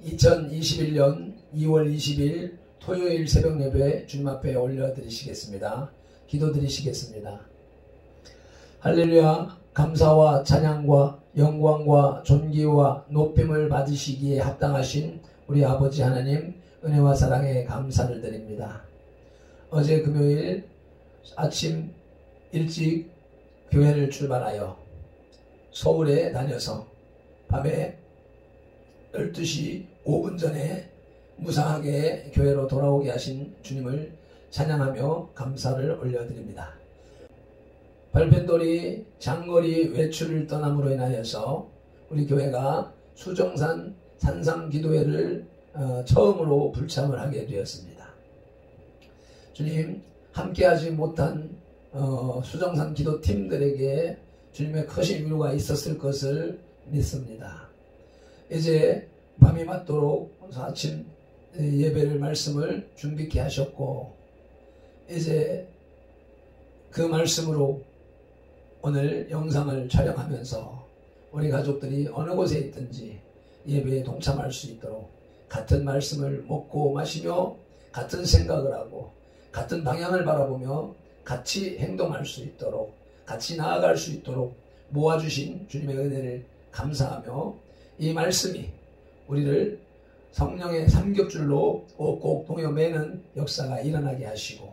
2021년 2월 20일 토요일 새벽 예배 주님 앞에 올려드리시겠습니다. 기도드리시겠습니다. 할렐루야. 감사와 찬양과 영광과 존귀와 높임을 받으시기에 합당하신 우리 아버지 하나님, 은혜와 사랑에 감사를 드립니다. 어제 금요일 아침 일찍 교회를 출발하여 서울에 다녀서 밤에 12시 5분 전에 무사하게 교회로 돌아오게 하신 주님을 찬양하며 감사를 올려드립니다. 발펜돌이 장거리 외출을 떠남으로 인하여서 우리 교회가 수정산 산상기도회를 처음으로 불참을 하게 되었습니다. 주님, 함께하지 못한 수정산 기도팀들에게 주님의 크신 위로가 있었을 것을 믿습니다. 이제 밤이 맞도록 아침 예배를 말씀을 준비케 하셨고, 이제 그 말씀으로 오늘 영상을 촬영하면서 우리 가족들이 어느 곳에 있든지 예배에 동참할 수 있도록 같은 말씀을 먹고 마시며 같은 생각을 하고 같은 방향을 바라보며 같이 행동할 수 있도록, 같이 나아갈 수 있도록 모아주신 주님의 은혜를 감사하며, 이 말씀이 우리를 성령의 삼겹줄로 꼭꼭 동여 매는 역사가 일어나게 하시고,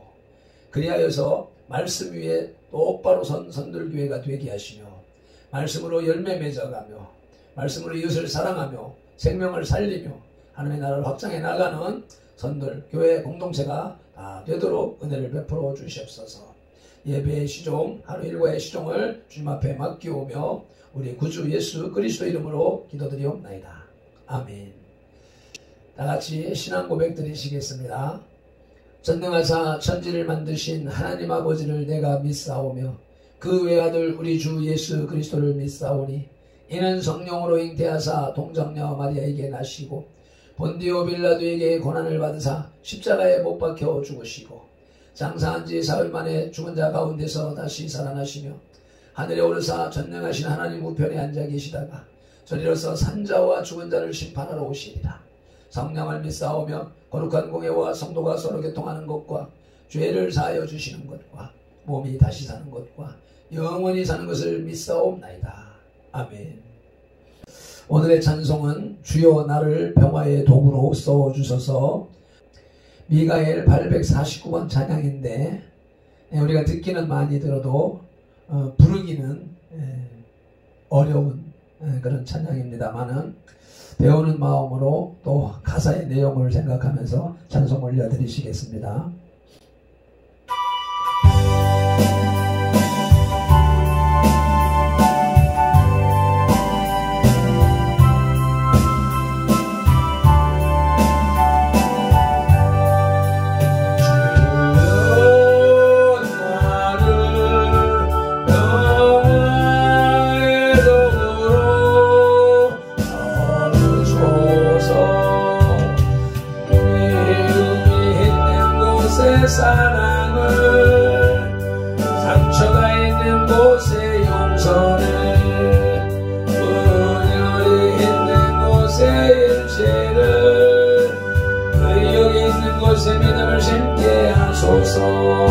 그리하여서 말씀 위에 똑바로 선 선들교회가 되게 하시며, 말씀으로 열매 맺어가며 말씀으로 이웃을 사랑하며 생명을 살리며 하나님의 나라를 확장해 나가는 선들교회 공동체가 다 되도록 은혜를 베풀어 주시옵소서. 예배의 시종, 하루 일과의 시종을 주님 앞에 맡기오며 우리 구주 예수 그리스도 이름으로 기도드리옵나이다. 아멘. 다같이 신앙 고백 드리시겠습니다. 전능하사 천지를 만드신 하나님 아버지를 내가 믿사오며 그 외아들 우리 주 예수 그리스도를 믿사오니, 이는 성령으로 잉태하사 동정녀 마리아에게 나시고 본디오 빌라도에게 고난을 받으사 십자가에 못 박혀 죽으시고 장사한 지 사흘 만에 죽은 자 가운데서 다시 살아나시며 하늘에 오르사 전능하신 하나님 우편에 앉아 계시다가 저리로서 산자와 죽은 자를 심판하러 오시리라. 성령을 믿사오며 거룩한 공예와 성도가 서로 교통하는 것과 죄를 사하여 주시는 것과 몸이 다시 사는 것과 영원히 사는 것을 믿사옵나이다. 아멘. 오늘의 찬송은 주여 나를 평화의 도구로 써주셔서, 미가엘 849번 찬양인데 우리가 듣기는 많이 들어도 부르기는 어려운 그런 찬양입니다만은 배우는 마음으로 또 가사의 내용을 생각하면서 찬송 올려드리시겠습니다. 사랑을, 상처가 있는 곳에 용서를, 분열이 있는 곳에 일체를, 의욕이 있는 곳에 믿음을 심게 하소서.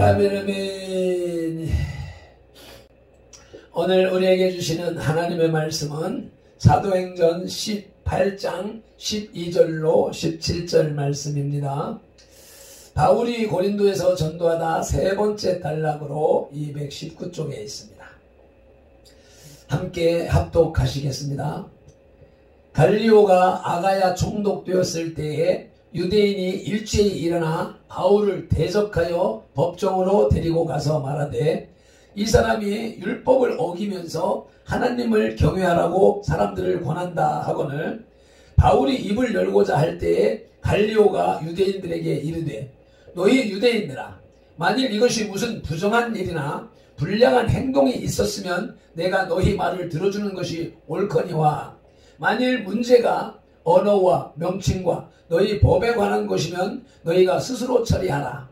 아멘, 아멘. 오늘 우리에게 주시는 하나님의 말씀은 사도행전 18장 12절로 17절 말씀입니다. 바울이 고린도에서 전도하다 세 번째 단락으로 219쪽에 있습니다. 함께 합독하시겠습니다. 갈리오가 아가야 총독되었을 때에 유대인이 일제히 일어나 바울을 대적하여 법정으로 데리고 가서 말하되 이 사람이 율법을 어기면서 하나님을 경외하라고 사람들을 권한다 하거늘 바울이 입을 열고자 할 때에 갈리오가 유대인들에게 이르되 너희 유대인들아 만일 이것이 무슨 부정한 일이나 불량한 행동이 있었으면 내가 너희 말을 들어주는 것이 옳거니와 만일 문제가 언어와 명칭과 너희 법에 관한 것이면 너희가 스스로 처리하라.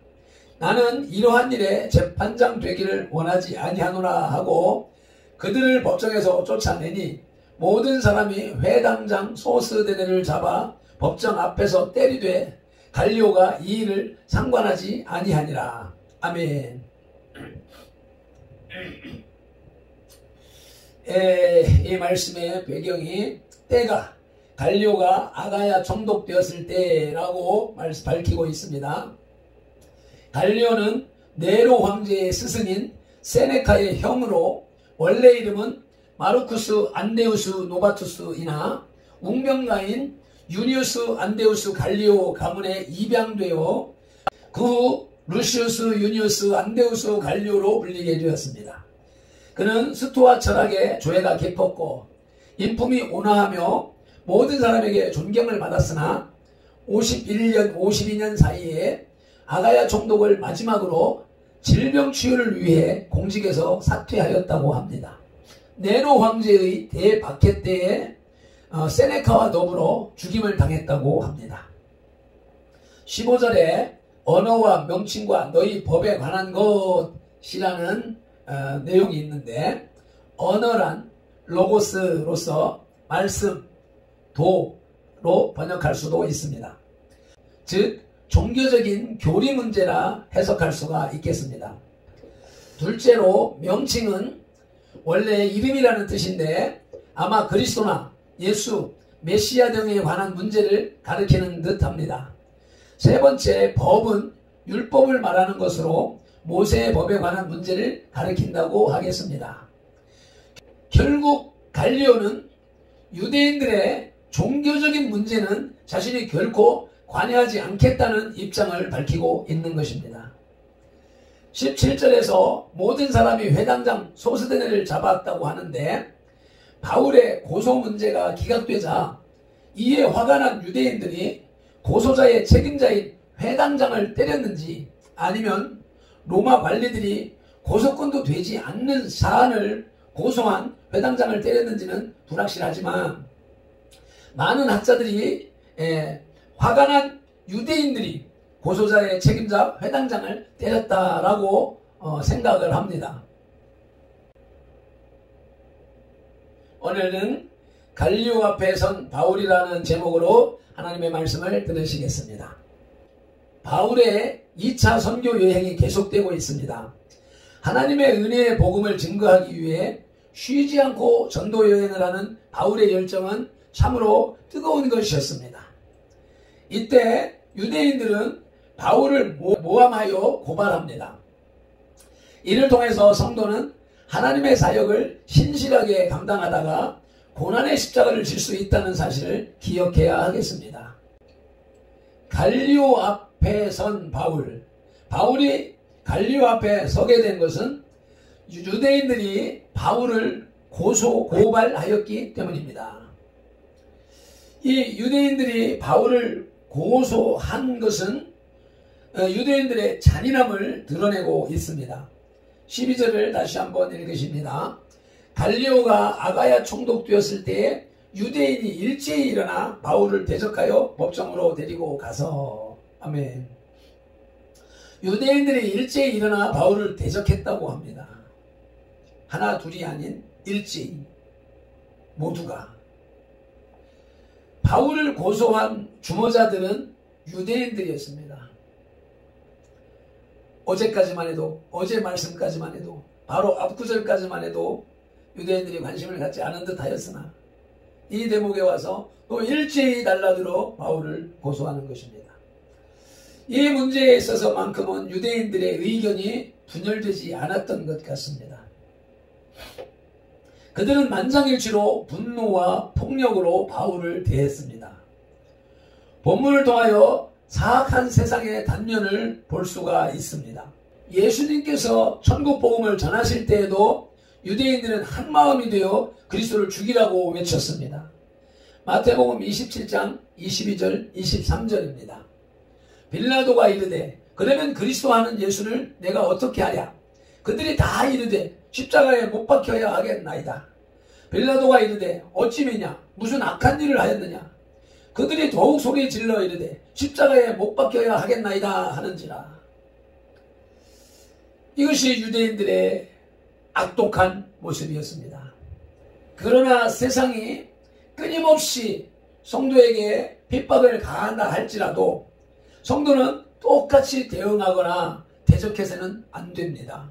나는 이러한 일에 재판장 되기를 원하지 아니하노라 하고 그들을 법정에서 쫓아내니 모든 사람이 회당장 소스데네를 잡아 법정 앞에서 때리되 갈리오가 이 일을 상관하지 아니하니라. 아멘. 이 말씀의 배경이 때가 갈리오가 아가야 총독되었을 때라고 밝히고 있습니다. 갈리오는 네로 황제의 스승인 세네카의 형으로 원래 이름은 마르쿠스 안데우스 노바투스이나 웅명가인 유니우스 안데우스 갈리오 가문에 입양되어 그 후 루시우스 유니우스 안데우스 갈리오로 불리게 되었습니다. 그는 스토아 철학에 조예가 깊었고 인품이 온화하며 모든 사람에게 존경을 받았으나 51년, 52년 사이에 아가야 총독을 마지막으로 질병 치유를 위해 공직에서 사퇴하였다고 합니다. 네로 황제의 대박해 때에 세네카와 더불어 죽임을 당했다고 합니다. 15절에 언어와 명칭과 너희 법에 관한 것이라는 내용이 있는데 언어란 로고스로서 말씀, 도로 번역할 수도 있습니다. 즉 종교적인 교리 문제라 해석할 수가 있겠습니다. 둘째로 명칭은 원래 이름이라는 뜻인데 아마 그리스도나 예수, 메시아 등에 관한 문제를 가리키는 듯합니다. 세 번째 법은 율법을 말하는 것으로 모세의 법에 관한 문제를 가리킨다고 하겠습니다. 결국 갈리오는 유대인들의 종교적인 문제는 자신이 결코 관여하지 않겠다는 입장을 밝히고 있는 것입니다. 17절에서 모든 사람이 회당장 소스데네를 잡았다고 하는데 바울의 고소 문제가 기각되자 이에 화가 난 유대인들이 고소자의 책임자인 회당장을 때렸는지 아니면 로마 관리들이 고소권도 되지 않는 사안을 고소한 회당장을 때렸는지는 불확실하지만 많은 학자들이 화가 난 유대인들이 고소자의 책임자 회당장을 때렸다라고 생각을 합니다. 오늘은 갈리오 앞에 선 바울이라는 제목으로 하나님의 말씀을 들으시겠습니다. 바울의 2차 선교 여행이 계속되고 있습니다. 하나님의 은혜의 복음을 증거하기 위해 쉬지 않고 전도 여행을 하는 바울의 열정은 참으로 뜨거운 것이었습니다. 이때 유대인들은 바울을 모함하여 고발합니다. 이를 통해서 성도는 하나님의 사역을 신실하게 감당하다가 고난의 십자가를 질 수 있다는 사실을 기억해야 하겠습니다. 갈리오 앞에 선 바울이 갈리오 앞에 서게 된 것은 유대인들이 바울을 고발하였기 때문입니다. 이 유대인들이 바울을 고소한 것은 유대인들의 잔인함을 드러내고 있습니다. 12절을 다시 한번 읽으십니다. 갈리오가 아가야 총독되었을 때에 유대인이 일제히 일어나 바울을 대적하여 법정으로 데리고 가서 아멘. 유대인들이 일제히 일어나 바울을 대적했다고 합니다. 하나 둘이 아닌 일제히 모두가. 바울을 고소한 주모자들은 유대인들이었습니다. 어제까지만 해도, 어제 말씀까지만 해도, 바로 앞구절까지만 해도 유대인들이 관심을 갖지 않은 듯 하였으나 이 대목에 와서 또 일제히 달라들어 바울을 고소하는 것입니다. 이 문제에 있어서만큼은 유대인들의 의견이 분열되지 않았던 것 같습니다. 그들은 만장일치로 분노와 폭력으로 바울을 대했습니다. 본문을 통하여 사악한 세상의 단면을 볼 수가 있습니다. 예수님께서 천국 복음을 전하실 때에도 유대인들은 한마음이 되어 그리스도를 죽이라고 외쳤습니다. 마태복음 27장 22절 23절입니다. 빌라도가 이르되 그러면 그리스도 하는 예수를 내가 어떻게 하랴? 그들이 다 이르되 십자가에 못 박혀야 하겠나이다. 빌라도가 이르되 어찌 미냐? 무슨 악한 일을 하였느냐? 그들이 더욱 소리 질러 이르되 십자가에 못 박혀야 하겠나이다 하는지라. 이것이 유대인들의 악독한 모습이었습니다. 그러나 세상이 끊임없이 성도에게 핍박을 가한다 할지라도 성도는 똑같이 대응하거나 대적해서는 안 됩니다.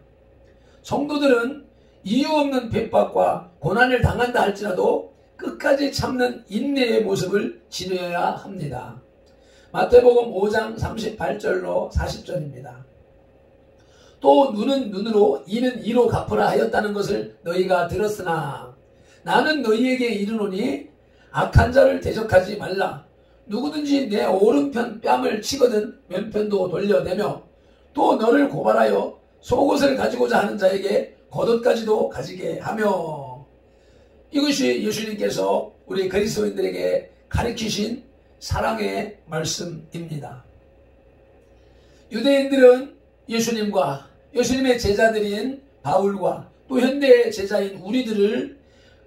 성도들은 이유 없는 핍박과 고난을 당한다 할지라도 끝까지 참는 인내의 모습을 지녀야 합니다. 마태복음 5장 38절로 40절입니다. 또 눈은 눈으로 이는 이로 갚으라 하였다는 것을 너희가 들었으나 나는 너희에게 이르노니 악한 자를 대적하지 말라. 누구든지 내 오른편 뺨을 치거든 왼편도 돌려내며 또 너를 고발하여 속옷을 가지고자 하는 자에게 겉옷까지도 가지게 하며. 이것이 예수님께서 우리 그리스도인들에게 가르치신 사랑의 말씀입니다. 유대인들은 예수님과 예수님의 제자들인 바울과 또 현대의 제자인 우리들을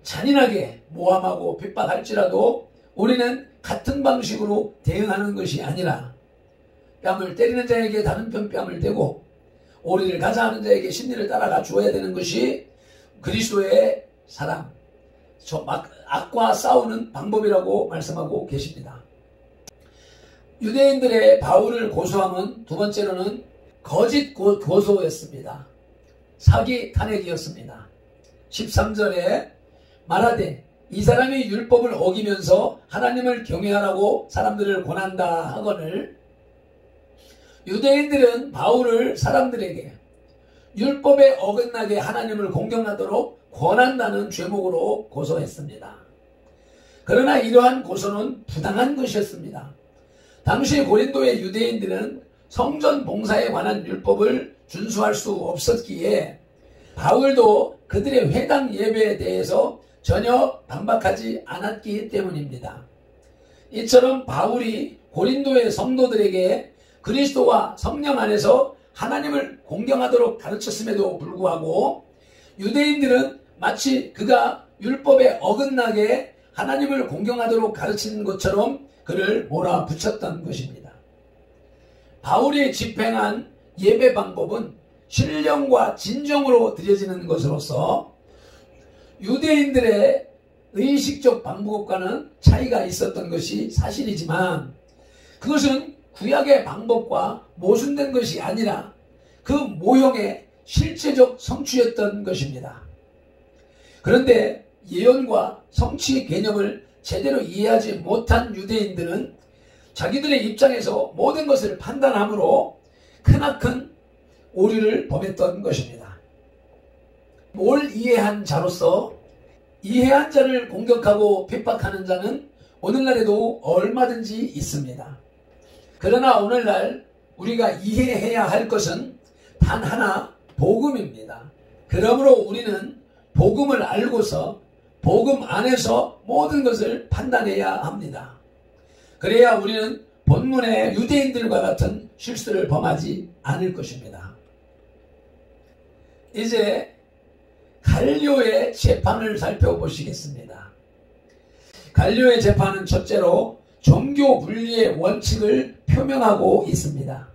잔인하게 모함하고 핍박할지라도 우리는 같은 방식으로 대응하는 것이 아니라 뺨을 때리는 자에게 다른 편 뺨을 대고 오리를 가자 하는 자에게 심리를 따라가 주어야 되는 것이 그리스도의 사랑, 악과 싸우는 방법이라고 말씀하고 계십니다. 유대인들의 바울을 고소함은 두 번째로는 거짓 고소였습니다. 사기 탄핵이었습니다. 13절에 말하되 이 사람이 율법을 어기면서 하나님을 경외하라고 사람들을 권한다 하거늘, 유대인들은 바울을 사람들에게 율법에 어긋나게 하나님을 공경하도록 권한다는 죄목으로 고소했습니다. 그러나 이러한 고소는 부당한 것이었습니다. 당시 고린도의 유대인들은 성전 봉사에 관한 율법을 준수할 수 없었기에 바울도 그들의 회당 예배에 대해서 전혀 반박하지 않았기 때문입니다. 이처럼 바울이 고린도의 성도들에게 그리스도와 성령 안에서 하나님을 공경하도록 가르쳤음에도 불구하고 유대인들은 마치 그가 율법에 어긋나게 하나님을 공경하도록 가르치는 것처럼 그를 몰아붙였던 것입니다. 바울이 집행한 예배 방법은 신령과 진정으로 드려지는 것으로서 유대인들의 의식적 방법과는 차이가 있었던 것이 사실이지만 그것은 구약의 방법과 모순된 것이 아니라 그 모형의 실제적 성취였던 것입니다. 그런데 예언과 성취 개념을 제대로 이해하지 못한 유대인들은 자기들의 입장에서 모든 것을 판단함으로 크나큰 오류를 범했던 것입니다. 뭘 이해한 자로서 이해한 자를 공격하고 핍박하는 자는 오늘날에도 얼마든지 있습니다. 그러나 오늘날 우리가 이해해야 할 것은 단 하나, 복음입니다. 그러므로 우리는 복음을 알고서 복음 안에서 모든 것을 판단해야 합니다. 그래야 우리는 본문의 유대인들과 같은 실수를 범하지 않을 것입니다. 이제 갈료의 재판을 살펴보시겠습니다. 갈료의 재판은 첫째로 종교 분리의 원칙을 표명하고 있습니다.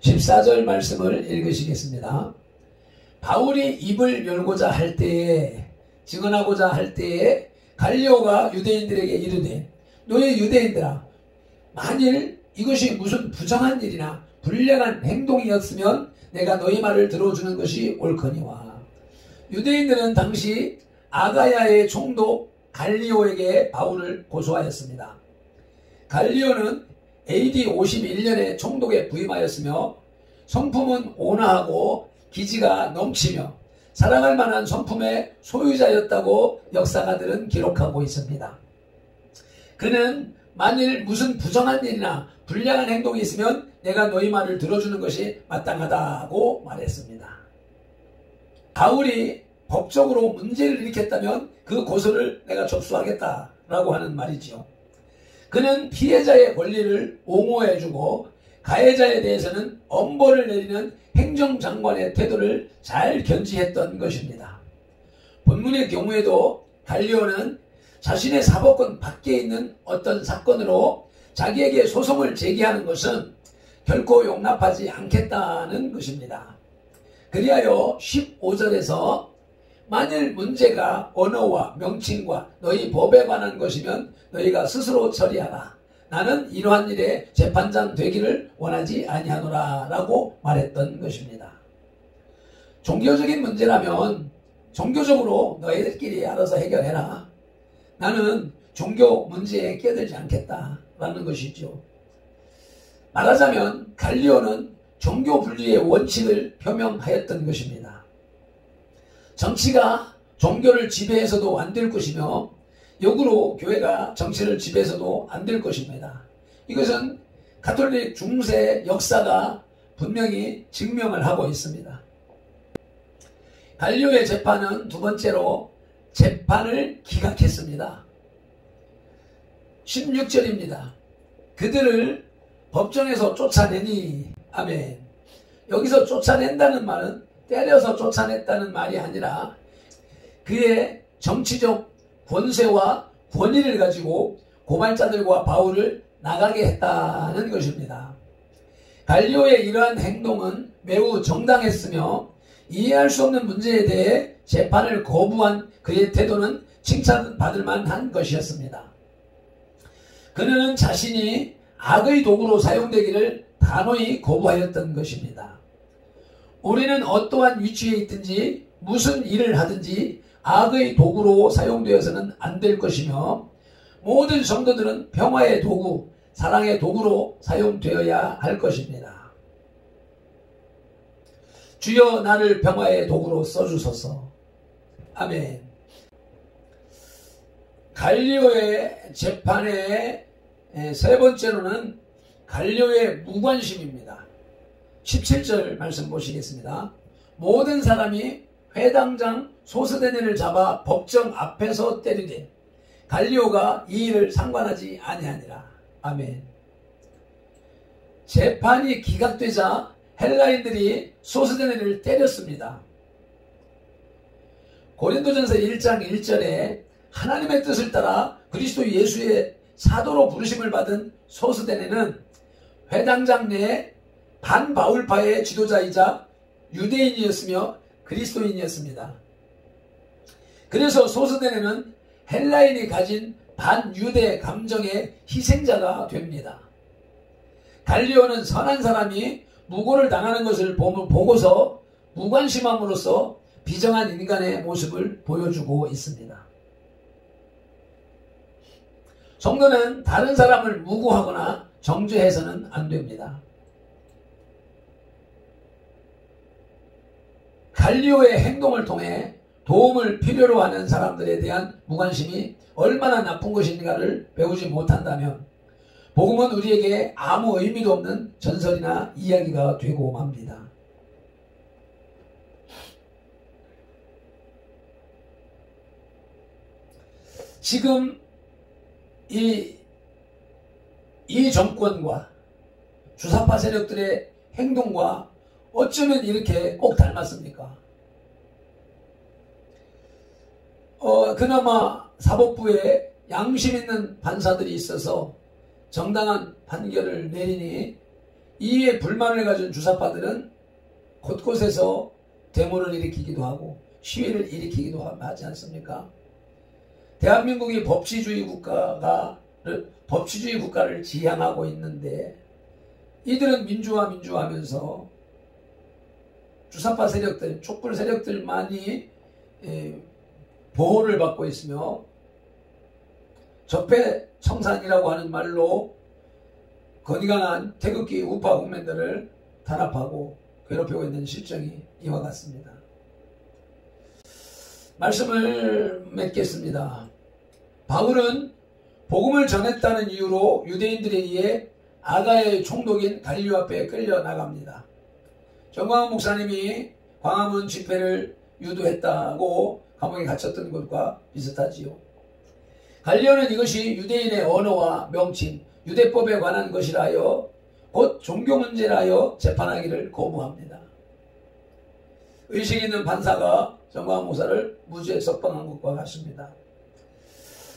14절 말씀을 읽으시겠습니다. 바울이 입을 열고자 할 때에, 증언하고자 할 때에 갈리오가 유대인들에게 이르되 너희 유대인들아, 만일 이것이 무슨 부정한 일이나 불량한 행동이었으면 내가 너희 말을 들어주는 것이 옳거니와. 유대인들은 당시 아가야의 총독 갈리오에게 바울을 고소하였습니다. 갈리오는 AD 51년에 총독에 부임하였으며 성품은 온화하고 기지가 넘치며 사랑할 만한 성품의 소유자였다고 역사가들은 기록하고 있습니다. 그는 만일 무슨 부정한 일이나 불량한 행동이 있으면 내가 너희 말을 들어주는 것이 마땅하다고 말했습니다. 바울이 법적으로 문제를 일으켰다면 그 고소를 내가 접수하겠다라고 하는 말이지요. 그는 피해자의 권리를 옹호해주고 가해자에 대해서는 엄벌을 내리는 행정장관의 태도를 잘 견지했던 것입니다. 본문의 경우에도 갈리오는 자신의 사법권 밖에 있는 어떤 사건으로 자기에게 소송을 제기하는 것은 결코 용납하지 않겠다는 것입니다. 그리하여 15절에서 만일 문제가 언어와 명칭과 너희 법에 관한 것이면 너희가 스스로 처리하라. 나는 이러한 일에 재판장 되기를 원하지 아니하노라 라고 말했던 것입니다. 종교적인 문제라면 종교적으로 너희들끼리 알아서 해결해라. 나는 종교 문제에 끼어들지 않겠다라는 것이죠. 말하자면 갈리오는 종교 분리의 원칙을 표명하였던 것입니다. 정치가 종교를 지배해서도 안 될 것이며 역으로 교회가 정치를 지배해서도 안 될 것입니다. 이것은 가톨릭 중세 역사가 분명히 증명을 하고 있습니다. 갈리오의 재판은 두 번째로 재판을 기각했습니다. 16절입니다. 그들을 법정에서 쫓아내니. 아멘. 여기서 쫓아낸다는 말은 때려서 쫓아냈다는 말이 아니라 그의 정치적 권세와 권위를 가지고 고발자들과 바울을 나가게 했다는 것입니다. 갈리오의 이러한 행동은 매우 정당했으며 이해할 수 없는 문제에 대해 재판을 거부한 그의 태도는 칭찬받을 만한 것이었습니다. 그는 자신이 악의 도구로 사용되기를 단호히 거부하였던 것입니다. 우리는 어떠한 위치에 있든지 무슨 일을 하든지 악의 도구로 사용되어서는 안 될 것이며 모든 성도들은 평화의 도구, 사랑의 도구로 사용되어야 할 것입니다. 주여 나를 평화의 도구로 써주소서. 아멘. 갈리오의 재판의 세 번째로는 갈리오의 무관심입니다. 17절 말씀 보시겠습니다. 모든 사람이 회당장 소스데네를 잡아 법정 앞에서 때리되 갈리오가 이 일을 상관하지 아니하니라. 아멘. 재판이 기각되자 헬라인들이 소스데네를 때렸습니다. 고린도전서 1장 1절에 하나님의 뜻을 따라 그리스도 예수의 사도로 부르심을 받은 소스데네는 회당장 내에 반바울파의 지도자이자 유대인이었으며 그리스도인이었습니다. 그래서 소스데네는 헬라인이 가진 반유대 감정의 희생자가 됩니다. 갈리오는 선한 사람이 무고를 당하는 것을 보고서 무관심함으로써 비정한 인간의 모습을 보여주고 있습니다. 성도는 다른 사람을 무고하거나 정죄해서는 안 됩니다. 갈리오의 행동을 통해 도움을 필요로 하는 사람들에 대한 무관심이 얼마나 나쁜 것인가를 배우지 못한다면 복음은 우리에게 아무 의미도 없는 전설이나 이야기가 되고 맙니다. 지금 이 정권과 주사파 세력들의 행동과 어쩌면 이렇게 꼭 닮았습니까? 그나마 사법부에 양심 있는 판사들이 있어서 정당한 판결을 내리니 이에 불만을 가진 주사파들은 곳곳에서 데모를 일으키기도 하고 시위를 일으키기도 하지 않습니까? 대한민국이 법치주의 국가를 지향하고 있는데 이들은 민주화하면서 주사파 세력들, 촛불 세력들만이 보호를 받고 있으며 적폐청산이라고 하는 말로 건강한 태극기 우파 국민들을 탄압하고 괴롭히고 있는 실정이 이와 같습니다. 말씀을 맺겠습니다. 바울은 복음을 전했다는 이유로 유대인들에 의해 아가야의 총독인 갈리오 앞에 끌려나갑니다. 정광훈 목사님이 광화문 집회를 유도했다고 감옥에 갇혔던 것과 비슷하지요. 갈리오는 이것이 유대인의 언어와 명칭, 유대법에 관한 것이라 하여 곧 종교 문제라 하여 재판하기를 거부합니다. 의식 있는 판사가 정광훈 목사를 무죄 석방한 것과 같습니다.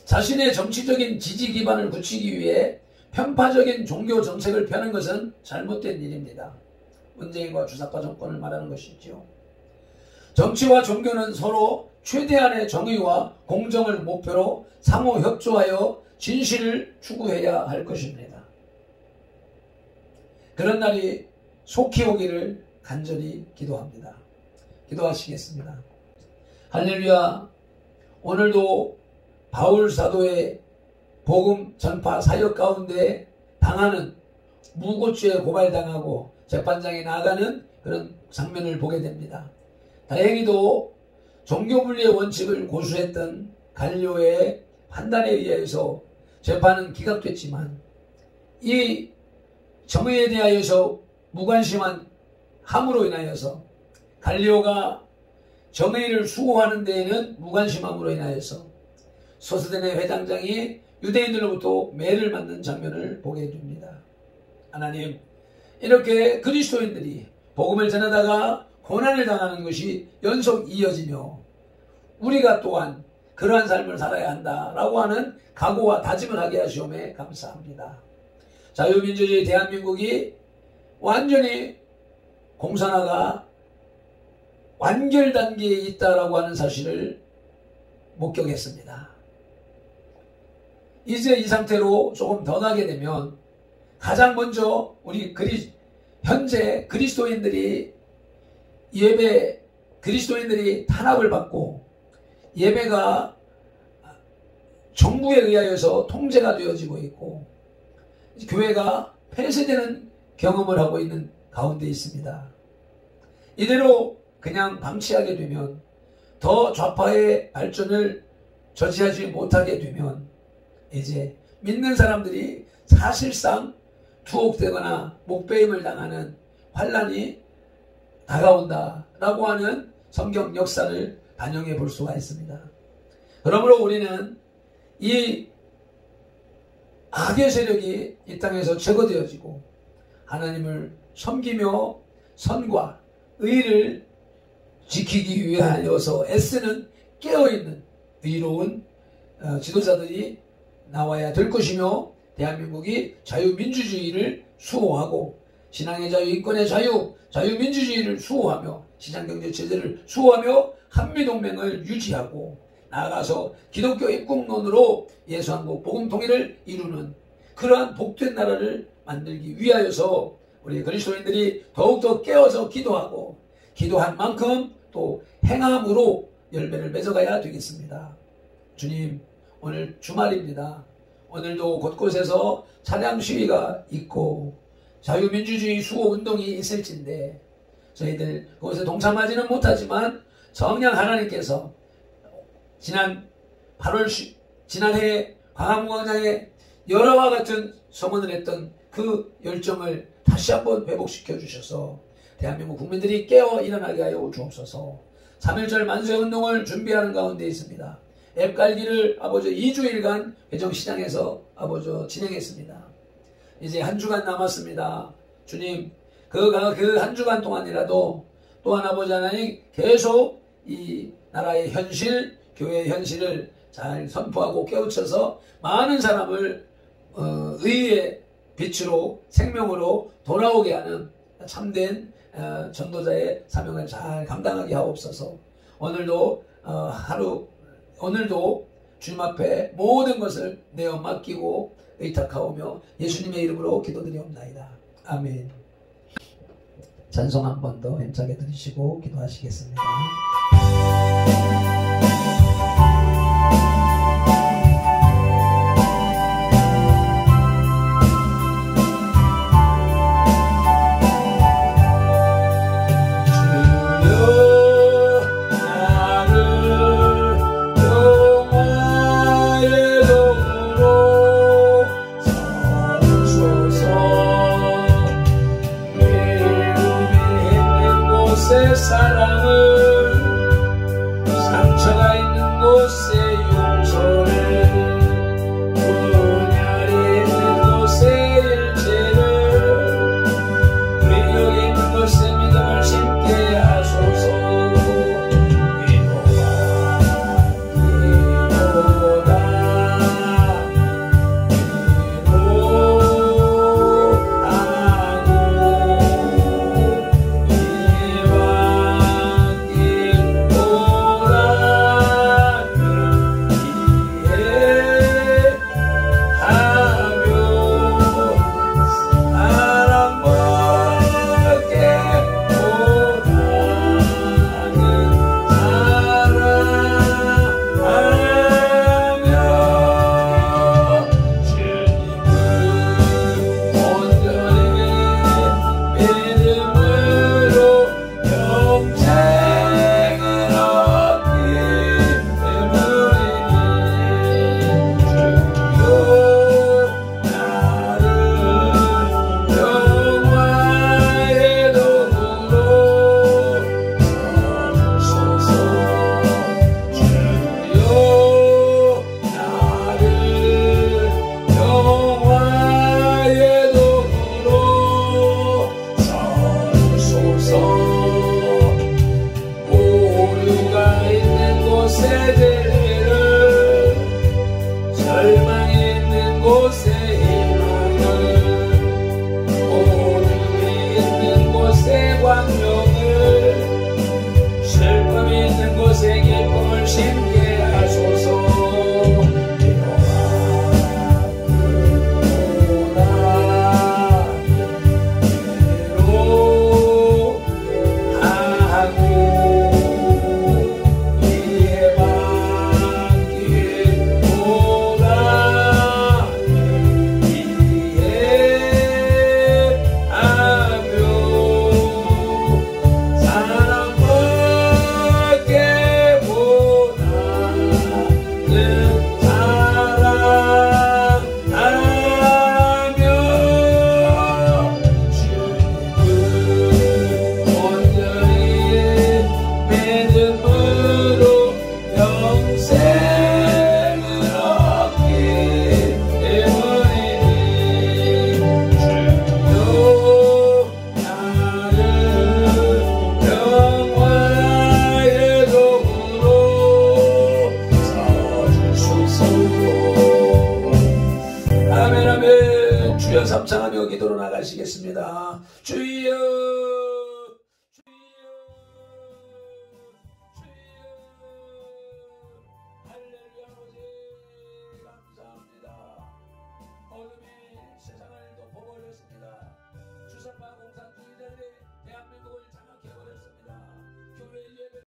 자신의 정치적인 지지 기반을 굳히기 위해 편파적인 종교 정책을 펴는 것은 잘못된 일입니다. 문재인과 주사파 정권을 말하는 것이지요. 정치와 종교는 서로 최대한의 정의와 공정을 목표로 상호 협조하여 진실을 추구해야 할 것입니다. 그런 날이 속히 오기를 간절히 기도합니다. 기도하시겠습니다. 할렐루야. 오늘도 바울 사도의 복음 전파 사역 가운데 당하는 무고죄에 고발당하고 재판장에 나가는 그런 장면을 보게 됩니다. 다행히도 종교분리의 원칙을 고수했던 갈리오의 판단에 의해서 재판은 기각됐지만 이 정의에 대하여서 무관심한 함으로 인하여서 갈리오가 정의를 수호하는 데에는 무관심함으로 인하여서 소스데네 회장장이 유대인들로부터 매를 맞는 장면을 보게 됩니다. 하나님, 이렇게 그리스도인들이 복음을 전하다가 고난을 당하는 것이 연속 이어지며 우리가 또한 그러한 삶을 살아야 한다라고 하는 각오와 다짐을 하게 하시오매 감사합니다. 자유민주주의 대한민국이 완전히 공산화가 완결 단계에 있다라고 하는 사실을 목격했습니다. 이제 이 상태로 조금 더 가게 되면 가장 먼저 우리 현재 그리스도인들이 탄압을 받고 예배가 정부에 의하여서 통제가 되어지고 있고 교회가 폐쇄되는 경험을 하고 있는 가운데 있습니다. 이대로 그냥 방치하게 되면 더 좌파의 발전을 저지하지 못하게 되면 이제 믿는 사람들이 사실상 투옥되거나 목배임을 당하는 환란이 다가온다라고 하는 성경 역사를 반영해 볼 수가 있습니다. 그러므로 우리는 이 악의 세력이 이 땅에서 제거되어지고 하나님을 섬기며 선과 의를 지키기 위하여서 애쓰는 깨어있는 의로운 지도자들이 나와야 될 것이며 대한민국이 자유민주주의를 수호하고 신앙의 자유, 인권의 자유, 자유민주주의를 수호하며 시장경제체제를 수호하며 한미동맹을 유지하고 나아가서 기독교 입국론으로 예수한국 복음통일을 이루는 그러한 복된 나라를 만들기 위하여서 우리 그리스도인들이 더욱더 깨어서 기도하고 기도한 만큼 또 행함으로 열매를 맺어가야 되겠습니다. 주님, 오늘 주말입니다. 오늘도 곳곳에서 차량 시위가 있고 자유민주주의 수호운동이 있을진데 저희들 그것에 동참하지는 못하지만 성령 하나님께서 지난해 광화문광장에 여러와 같은 서문을 했던 그 열정을 다시 한번 회복시켜 주셔서 대한민국 국민들이 깨어 일어나게 하여 주옵소서. 3.1절 만세운동을 준비하는 가운데 있습니다. 앱 깔기를 아버지 2주일간 회정시장에서 아버지 진행했습니다. 이제 한 주간 남았습니다. 주님, 그 한 주간 동안이라도 또한 아버지 하나님 계속 이 나라의 현실, 교회의 현실을 잘 선포하고 깨우쳐서 많은 사람을 의의 빛으로 생명으로 돌아오게 하는 참된 전도자의 사명을 잘 감당하게 하옵소서. 오늘도 주님 앞에 모든 것을 내어 맡기고 의탁하오며 예수님의 이름으로 기도드리옵나이다. 아멘. 찬송 한 번 더 힘차게 드리시고 기도하시겠습니다. 사랑을 상처가 있는 곳에 용서를 분열이 있는 곳에 일체를 우리 여기 있는 곳에 믿음을 심게 하소서.